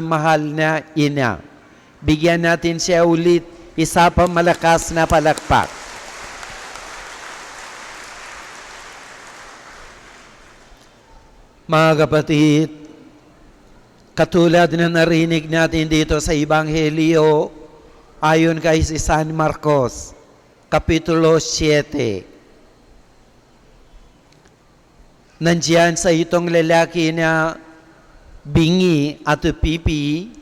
mahal na ina. Bigyan natin siya ulit isa pa malakas na palakpak. Mga kapatid, katulad na narinig natin dito sa Ebanghelyo, ayon kay si San Marcos, Kapitulo 7. Nandiyan sa itong lalaki na bingi at pipi,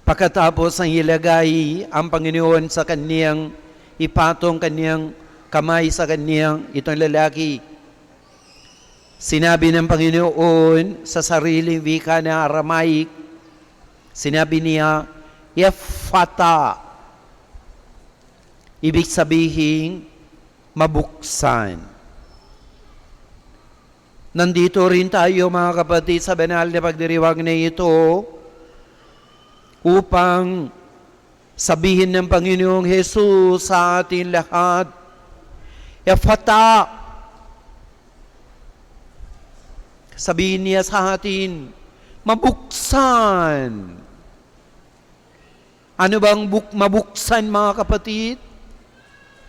pagkatapos ang ilagay ang Panginoon sa kaniyang, ipatong kaniyang kamay sa kaniyang itong lalaki. Sinabi ng Panginoon sa sariling wika na Aramaic, sinabi niya, Ephata. Ibig sabihin, mabuksan. Nandito rin tayo mga kapatid sa banal na pagdiriwang na ito upang sabihin ng Panginoong Hesus sa atin lahat, Ephata. Sabihin niya sa atin, mabuksan. Ano bang mabuksan mga kapatid?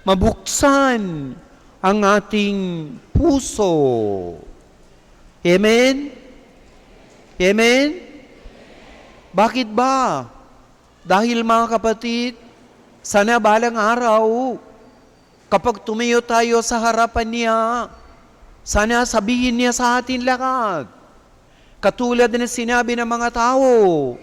Mabuksan ang ating puso. Amen? Amen? Bakit ba? Dahil mga kapatid, sana balang araw, kapag tumayo tayo sa harapan niya, sana sabihin niya sa atin lahat. Katulad na sinabi ng mga tao,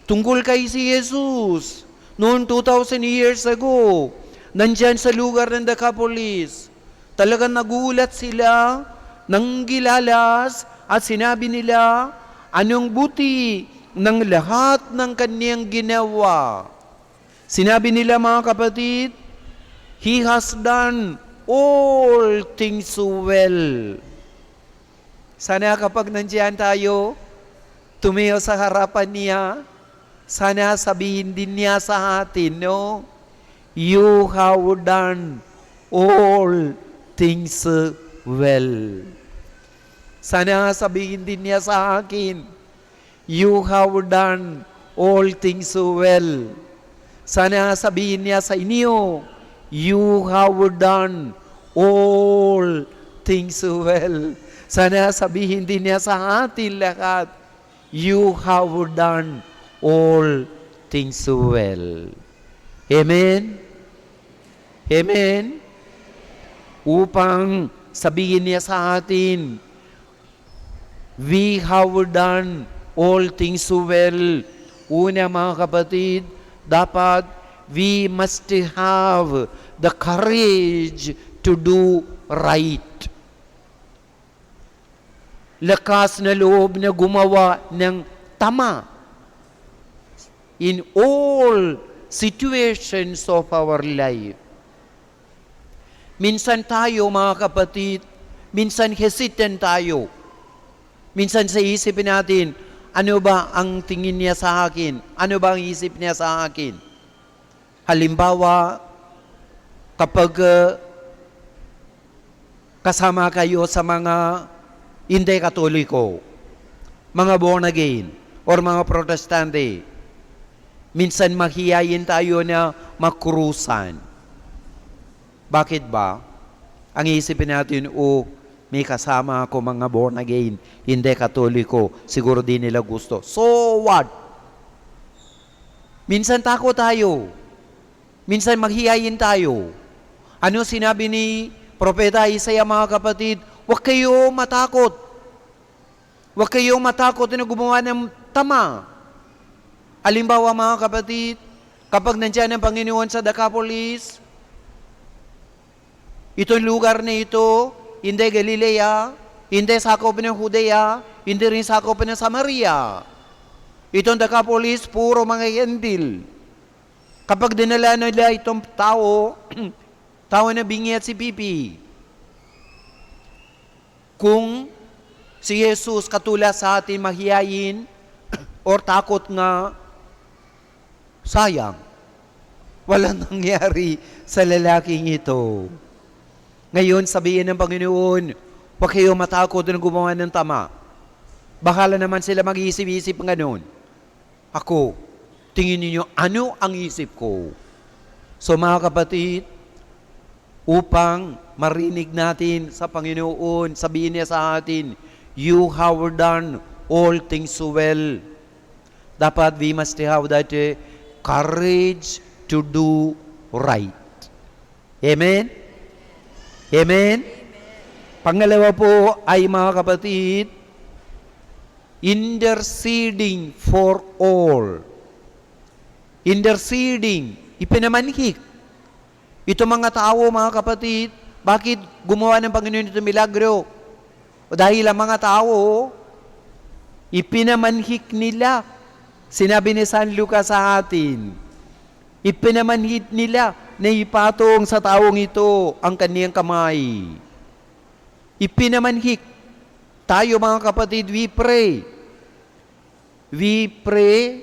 tungkol kay si Jesus, noon 2,000 years ago, nandyan sa lugar ng Decapolis, talagang nagulat sila, nanggilalas, at sinabi nila, anong buti ng lahat ng kaniyang ginawa. Sinabi nila mga kapatid, He has done all things well. Sana kapag nandiyan tayo, tumayo sa harapan niya, sana sabihin din niya sa atin, no? You have done all things well. Sana sabihin din niya sa akin, you have done all things well. Sana sabihin niya sa inyo, you have done all things well. Sana sabihin din niya sa atin lahat, you have done all things well. Amen? Amen? Upang sabihin niya sa atin, we have done all things well. Una mga kapatid, dapat we must have the courage to do right. Lakas na loob na gumawa ng tama in all situations of our life. Minsan tayo mga kapatid, minsan hesitant tayo. Minsan sa isipin natin, ano ba ang tingin niya sa akin? Ano ba ang isip niya sa akin? Halimbawa, kapag kasama kayo sa mga hindi Katoliko, mga born again, or mga Protestante, minsan mahihayin tayo na makrusan. Bakit ba? Ang isipin natin, may kasama ako mga born again, hindi Katoliko, siguro di nila gusto. So what? Minsan takot tayo. Minsan maghihayin tayo. Ano sinabi ni Propeta Isaiah mga kapatid? Huwag kayo matakot. Huwag kayong matakot na gumawa ng tama. Halimbawa mga kapatid, kapag nandiyan ang Panginoon sa Decapolis, itong lugar na ito, hindi Galilea, hindi sakop ng Judea, hindi rin sakop ng Samaria. Itong Decapolis, puro mga Hendil. Kapag dinala nila itong tao, tao na bingi at si Pipi, kung si Jesus katulad sa atin mahihayin or takot nga, sayang, walang nangyari sa lalaking ito. Ngayon, sabihin ng Panginoon, huwag kayo matakot na gumawa ng tama. Bahala naman sila mag-iisip-isip ngayon. Ako, tingin niyo ano ang isip ko? So mga kapatid, upang marinig natin sa Panginoon, sabihin niya sa atin, you have done all things well. Dapat we must have that courage to do right. Amen? Amen? Pangalawa po ay mga kapatid, interceding for all. Interceding, ipinamanhik. Ito mga tao, mga kapatid, bakit gumawa ng Panginoon ito milagro? O dahil ang mga tao, ipinamanhik nila. Sinabi ni San Lucas sa atin, ipinamanhik nila na ipatong sa taong ito ang kaniyang kamay. Ipinamanhik. Tayo mga kapatid, we pray. We pray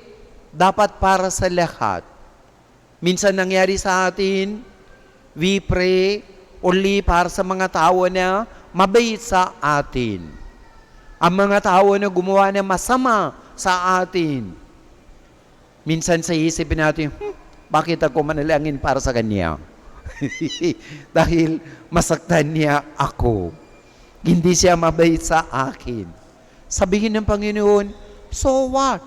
dapat para sa lahat. Minsan nangyari sa atin, we pray only para sa mga tao na mabait sa atin. Ang mga tao na gumawa ng masama sa atin. Minsan sa isipin natin, bakit ako manalangin para sa kanya? Dahil masaktan niya ako. Hindi siya mabait sa akin. Sabihin ng Panginoon, so what?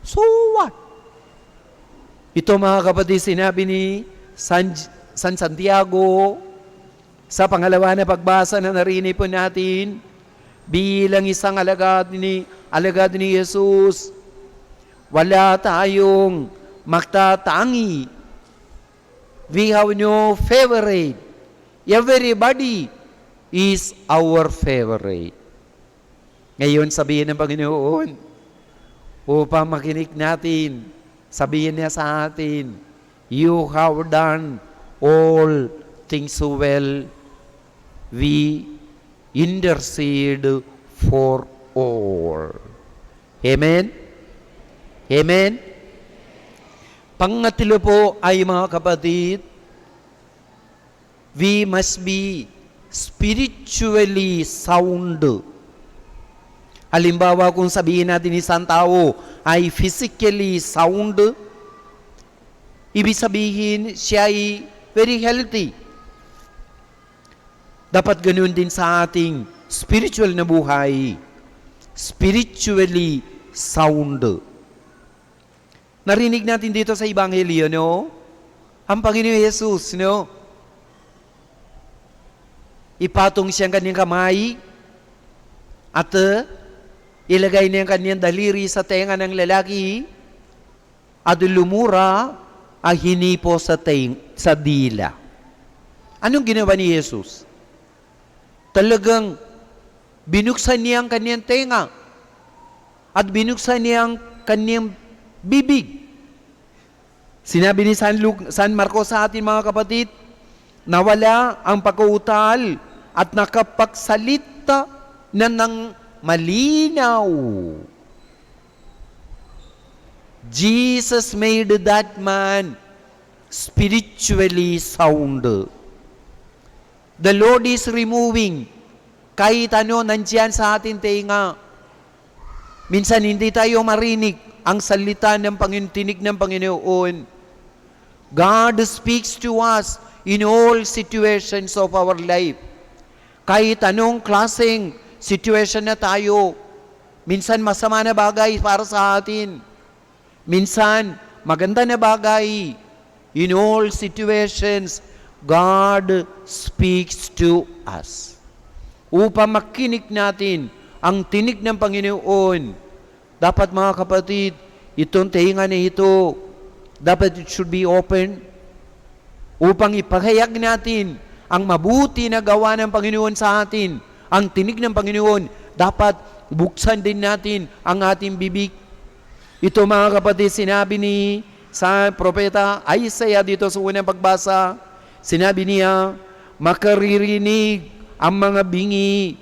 So what? Ito mga kapatid, sinabi ni San Santiago sa pangalawa na pagbasa na narinig po natin, bilang isang alagad ni Jesus, wala tayong magtatangi. We have no favorite. Everybody is our favorite. Ngayon, sabihin ng Panginoon, upang makinig natin, sabihin niya sa atin, you have done all things well. We intercede for all. Amen? Amen? Pangatlo po ay mga kapatid, we must be spiritually sound. Halimbawa kung sabihin natin isang tao ay physically sound, ibig sabihin siya ay very healthy. Dapat ganoon din sa ating spiritual na buhay. Spiritually sound. Narinig natin dito sa Ebanghelyo, no? Ang Panginoon Jesus, no? Ipatong siyang kanyang kamay at ilagay niya ang kanyang daliri sa tenga ng lalaki at lumura ang hinipo sa dila. Anong ginawa ni Jesus? Talagang binuksan niya ang kanyang tenga at binuksan niya ang kanyang bibig. Sinabi ni San Marcos sa atin mga kapatid, nawala ang pagkautal at nakapagsalita na ng malinaw. Jesus made that man spiritually sound. The Lord is removing kahit ano nandiyan sa ating tenga. Minsan hindi tayo marinig ang salita ng Panginoon, tinig ng Panginoon. God speaks to us in all situations of our life. Kahit anong klaseng situation na tayo, minsan masama na bagay para sa atin. Minsan, maganda na bagay. In all situations, God speaks to us. Upang makinig natin ang tinig ng Panginoon, dapat mga kapatid, itong tenga na ito, dapat it should be open upang ipahayag natin ang mabuti na gawa ng Panginoon sa atin. Ang tinig ng Panginoon, dapat buksan din natin ang ating bibig. Ito mga kapatid, sinabi ni sa propeta Isaiah dito sa unang pagbasa, sinabi niya, makaririnig ang mga bingi,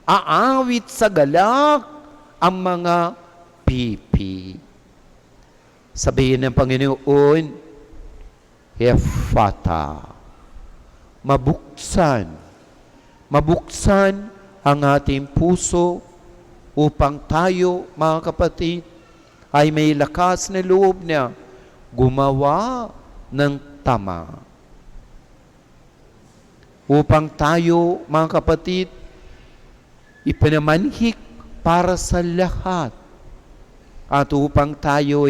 aawit sa galak ang mga pipi. Sabihin ng Panginoon, Ephata, mabuksan ang ating puso, upang tayo, mga kapatid, ay may lakas na loob na gumawa ng tama. Upang tayo, mga kapatid, ipinamanhik para sa lahat. At upang tayo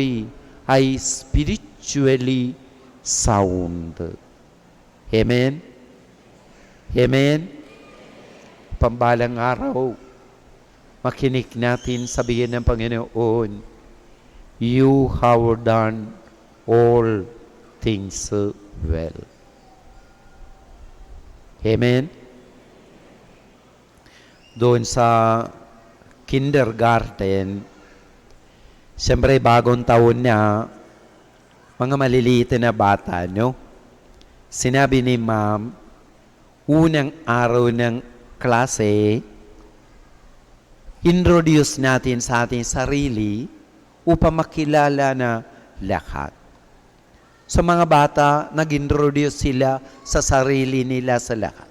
ay spiritually sound. Amen? Amen? Pambalang araw, makinig natin sabihin ng Panginoon, you have done all things well. Amen? Doon sa kindergarten, siyempre bagong taon na, mga maliliit na bata, no? Sinabi ni ma'am, unang araw ng klase, introduce natin sa ating sarili upang makilala na lahat. Sa mga bata, nag-introduce sila sa sarili nila sa lahat.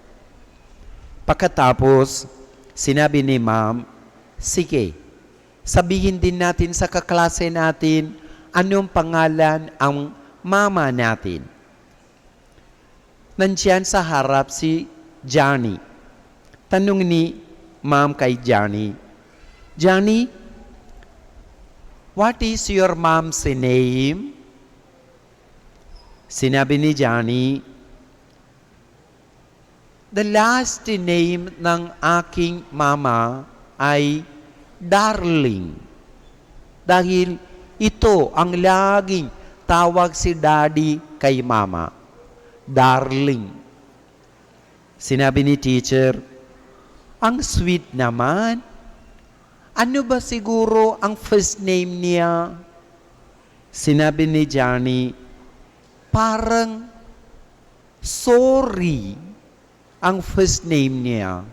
Pagkatapos, sinabi ni ma'am, sige, sabihin din natin sa kaklase natin anong pangalan ang mama natin. Nandiyan sa harap si Johnny. Tanong ni ma'am kay Johnny, Johnny, what is your mom's name? Sinabi ni Johnny, the last name ng aking mama ay Darling. Dahil ito ang laging tawag si Daddy kay mama. Darling. Sinabi ni teacher, ang sweet naman. Ano ba siguro ang first name niya? Sinabi ni Johnny, parang sorry ang first name niya.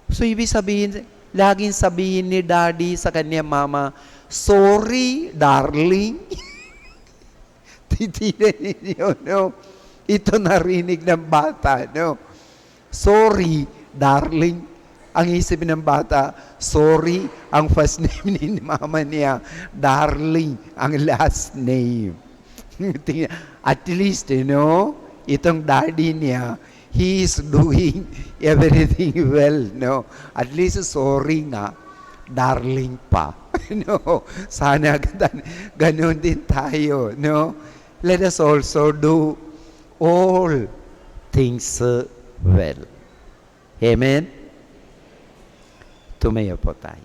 So, ibig sabihin, laging sabihin ni Daddy sa kanya mama, sorry, darling. Titinan ninyo, no? Ito narinig ng bata, no? Sorry, darling. Ang isip ng bata, sorry, ang first name ni mama niya, darling, ang last name. At least, you know, itong daddy niya, he is doing everything well, no? At least, sorry nga, darling pa. No? Sana ganun din tayo, no? Let us also do all things well. Amen? Tumayo po tayo.